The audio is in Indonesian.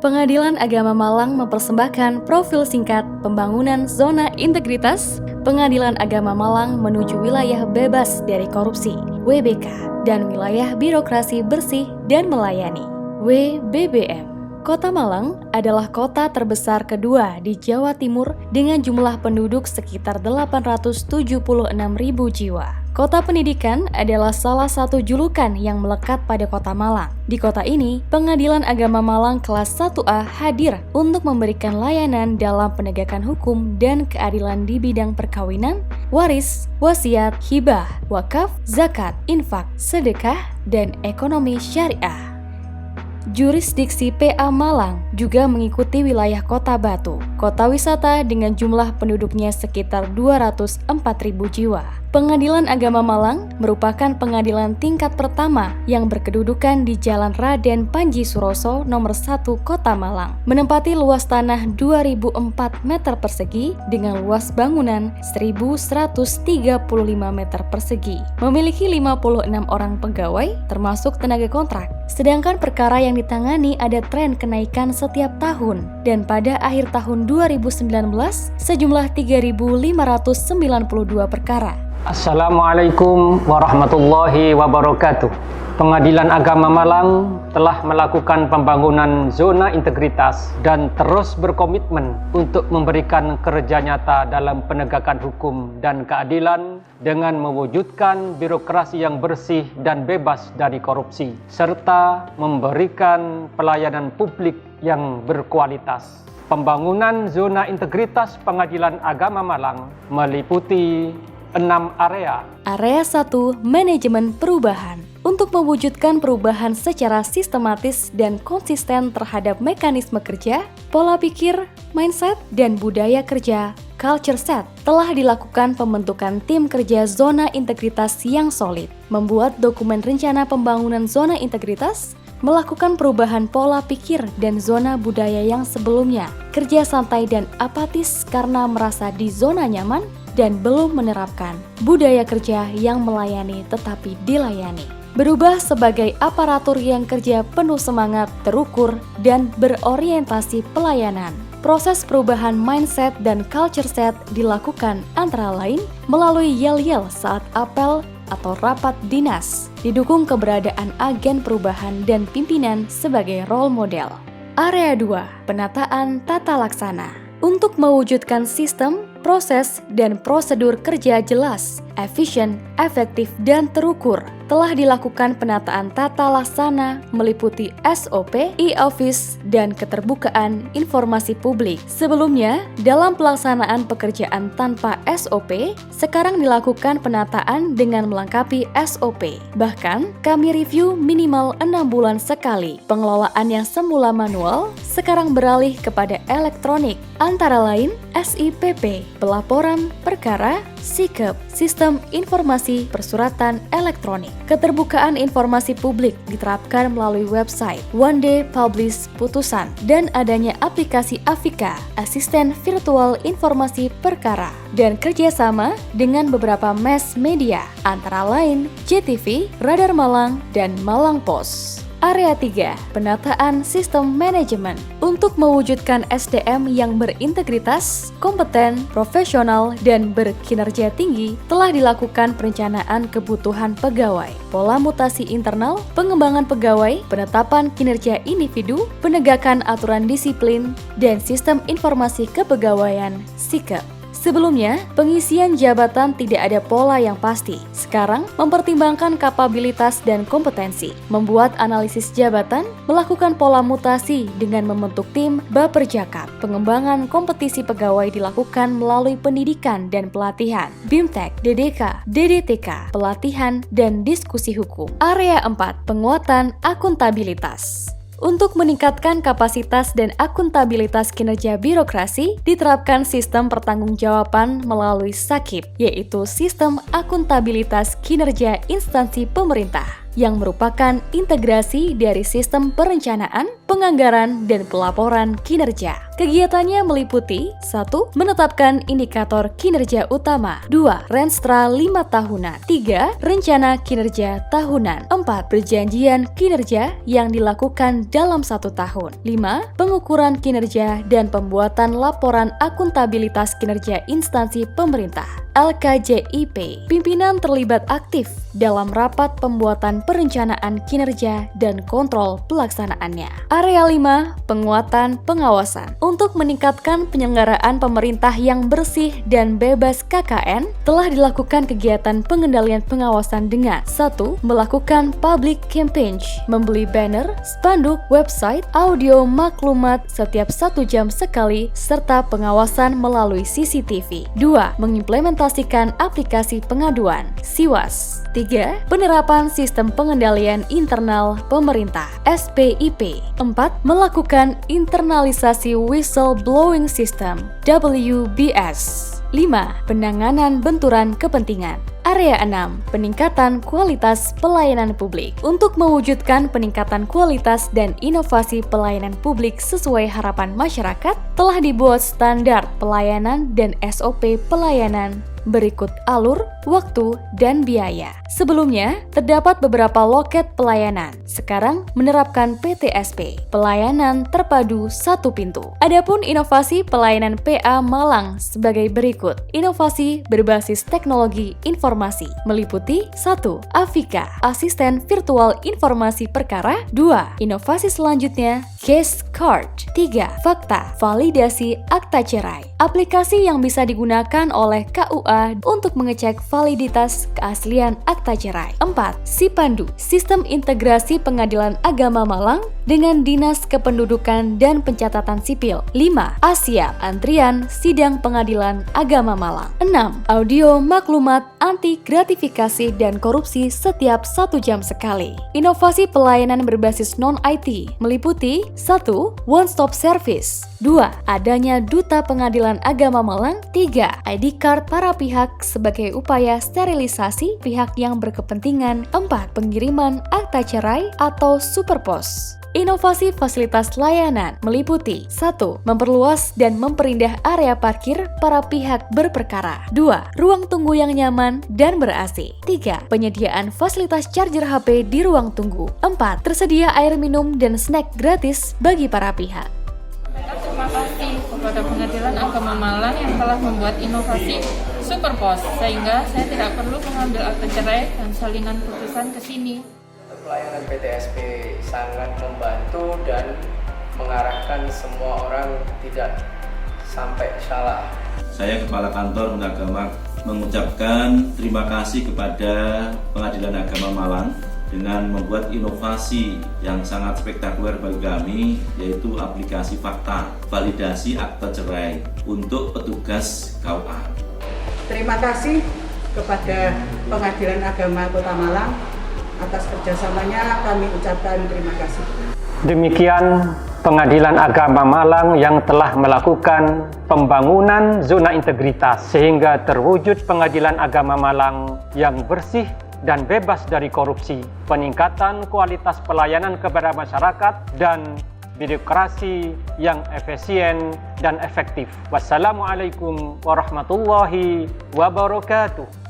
Pengadilan Agama Malang mempersembahkan profil singkat pembangunan zona integritas Pengadilan Agama Malang menuju wilayah bebas dari korupsi (WBK) dan wilayah birokrasi bersih dan melayani (WBBM). Kota Malang adalah kota terbesar kedua di Jawa Timur dengan jumlah penduduk sekitar 876.000 jiwa. Kota pendidikan adalah salah satu julukan yang melekat pada Kota Malang. Di kota ini, Pengadilan Agama Malang kelas 1A hadir untuk memberikan layanan dalam penegakan hukum dan keadilan di bidang perkawinan, waris, wasiat, hibah, wakaf, zakat, infak, sedekah, dan ekonomi syariah. Jurisdiksi PA Malang juga mengikuti wilayah Kota Batu, kota wisata dengan jumlah penduduknya sekitar 204.000 jiwa. Pengadilan Agama Malang merupakan pengadilan tingkat pertama yang berkedudukan di Jalan Raden Panji Suroso nomor 1 Kota Malang, menempati luas tanah 2004 meter persegi dengan luas bangunan 1135 meter persegi, memiliki 56 orang pegawai termasuk tenaga kontrak. Sedangkan perkara yang ditangani ada tren kenaikan setiap tahun dan pada akhir tahun 2019 sejumlah 3.592 perkara. Assalamualaikum warahmatullahi wabarakatuh. Pengadilan Agama Malang telah melakukan pembangunan zona integritas dan terus berkomitmen untuk memberikan kerja nyata dalam penegakan hukum dan keadilan dengan mewujudkan birokrasi yang bersih dan bebas dari korupsi, serta memberikan pelayanan publik yang berkualitas. Pembangunan zona integritas Pengadilan Agama Malang meliputi 6 area. Area 1, manajemen perubahan. Untuk mewujudkan perubahan secara sistematis dan konsisten terhadap mekanisme kerja, pola pikir, mindset, dan budaya kerja, culture set, telah dilakukan pembentukan tim kerja zona integritas yang solid, membuat dokumen rencana pembangunan zona integritas, melakukan perubahan pola pikir dan zona budaya yang sebelumnya, kerja santai dan apatis karena merasa di zona nyaman, dan belum menerapkan budaya kerja yang melayani tetapi dilayani. Berubah sebagai aparatur yang kerja penuh semangat, terukur, dan berorientasi pelayanan. Proses perubahan mindset dan culture set dilakukan antara lain melalui yel-yel saat apel atau rapat dinas, didukung keberadaan agen perubahan dan pimpinan sebagai role model. Area 2, penataan tata laksana. Untuk mewujudkan sistem, proses, dan prosedur kerja jelas, efisien, efektif, dan terukur, telah dilakukan penataan tata laksana meliputi SOP, e-office, dan keterbukaan informasi publik. Sebelumnya, dalam pelaksanaan pekerjaan tanpa SOP, sekarang dilakukan penataan dengan melengkapi SOP. Bahkan, kami review minimal 6 bulan sekali. Pengelolaan yang semula manual, sekarang beralih kepada elektronik, antara lain SIPP, pelaporan perkara, SIKEP, Sistem Informasi Persuratan Elektronik. Keterbukaan informasi publik diterapkan melalui website, one day publish putusan, dan adanya aplikasi Afika, asisten virtual informasi perkara, dan kerjasama dengan beberapa mass media, antara lain JTV, Radar Malang, dan Malang Post. Area 3, penataan sistem manajemen. Untuk mewujudkan SDM yang berintegritas, kompeten, profesional, dan berkinerja tinggi, telah dilakukan perencanaan kebutuhan pegawai, pola mutasi internal, pengembangan pegawai, penetapan kinerja individu, penegakan aturan disiplin, dan sistem informasi kepegawaian (SIKEP). Sebelumnya, pengisian jabatan tidak ada pola yang pasti. Sekarang, mempertimbangkan kapabilitas dan kompetensi, membuat analisis jabatan, melakukan pola mutasi dengan membentuk tim Baperjakat. Pengembangan kompetisi pegawai dilakukan melalui pendidikan dan pelatihan, BIMTEK, DDK, DDTK, pelatihan, dan diskusi hukum. Area 4, penguatan akuntabilitas. Untuk meningkatkan kapasitas dan akuntabilitas kinerja birokrasi, diterapkan sistem pertanggungjawaban melalui SAKIP, yaitu Sistem Akuntabilitas Kinerja Instansi Pemerintah. yang merupakan integrasi dari sistem perencanaan, penganggaran, dan pelaporan kinerja. Kegiatannya meliputi 1. Menetapkan indikator kinerja utama. 2. Renstra 5 tahunan. 3. Rencana kinerja tahunan. 4. Perjanjian kinerja yang dilakukan dalam 1 tahun. 5. Pengukuran kinerja dan pembuatan laporan akuntabilitas kinerja instansi pemerintah. LKJIP. Pimpinan terlibat aktif dalam rapat pembuatan perencanaan kinerja dan kontrol pelaksanaannya. Area 5. Penguatan pengawasan. Untuk meningkatkan penyelenggaraan pemerintah yang bersih dan bebas KKN, telah dilakukan kegiatan pengendalian pengawasan dengan 1. Melakukan public campaign, membeli banner, spanduk, website, audio, maklumat setiap 1 jam sekali, serta pengawasan melalui CCTV. 2. Mengimplementasikan aplikasi pengaduan, SIWAS. 3. Penerapan sistem pengendalian internal pemerintah, SPIP. 4. Melakukan internalisasi whistleblowing system, WBS. 5. Penanganan benturan kepentingan. Area 6. Peningkatan kualitas pelayanan publik. Untuk mewujudkan peningkatan kualitas dan inovasi pelayanan publik sesuai harapan masyarakat, telah dibuat standar pelayanan dan SOP pelayanan berikut alur, waktu, dan biaya. Sebelumnya, terdapat beberapa loket pelayanan. Sekarang menerapkan PTSP, pelayanan terpadu satu pintu. Adapun inovasi pelayanan PA Malang sebagai berikut. Inovasi berbasis teknologi informasi meliputi 1. Avika, asisten virtual informasi perkara. 2. Inovasi selanjutnya, Case Card. 3. Fakta, validasi akta cerai. Aplikasi yang bisa digunakan oleh KUA untuk mengecek validitas keaslian akta cerai. 4. Sipandu, sistem integrasi pengadilan agama Malang dengan Dinas Kependudukan dan Pencatatan Sipil. 5. Asia, antrian sidang pengadilan agama Malang. 6. Audio maklumat anti gratifikasi dan korupsi setiap 1 jam sekali. Inovasi pelayanan berbasis non-IT meliputi 1. One Stop Service. 2. Adanya Duta Pengadilan Agama Malang. 3. ID card para pihak sebagai upaya sterilisasi pihak yang berkepentingan. 4. Pengiriman akta cerai atau superpos. Inovasi fasilitas layanan meliputi 1. Memperluas dan memperindah area parkir para pihak berperkara. 2. Ruang tunggu yang nyaman dan ber-AC. 3. Penyediaan fasilitas charger HP di ruang tunggu. 4. Tersedia air minum dan snack gratis bagi para pihak. Terima kasih kepada Pengadilan Agama Malang yang telah membuat inovasi Superpos, sehingga saya tidak perlu mengambil akta cerai dan salinan putusan ke sini. Pelayanan PTSP sangat membantu dan mengarahkan semua orang tidak sampai salah. Saya Kepala Kantor Agama mengucapkan terima kasih kepada Pengadilan Agama Malang dengan membuat inovasi yang sangat spektakuler bagi kami, yaitu aplikasi fakta validasi akta cerai untuk petugas KUA. Terima kasih kepada Pengadilan Agama Kota Malang atas kerjasamanya, kami ucapkan terima kasih. Demikian Pengadilan Agama Malang yang telah melakukan pembangunan zona integritas sehingga terwujud Pengadilan Agama Malang yang bersih dan bebas dari korupsi, peningkatan kualitas pelayanan kepada masyarakat, dan birokrasi yang efisien dan efektif. Wassalamualaikum warahmatullahi wabarakatuh.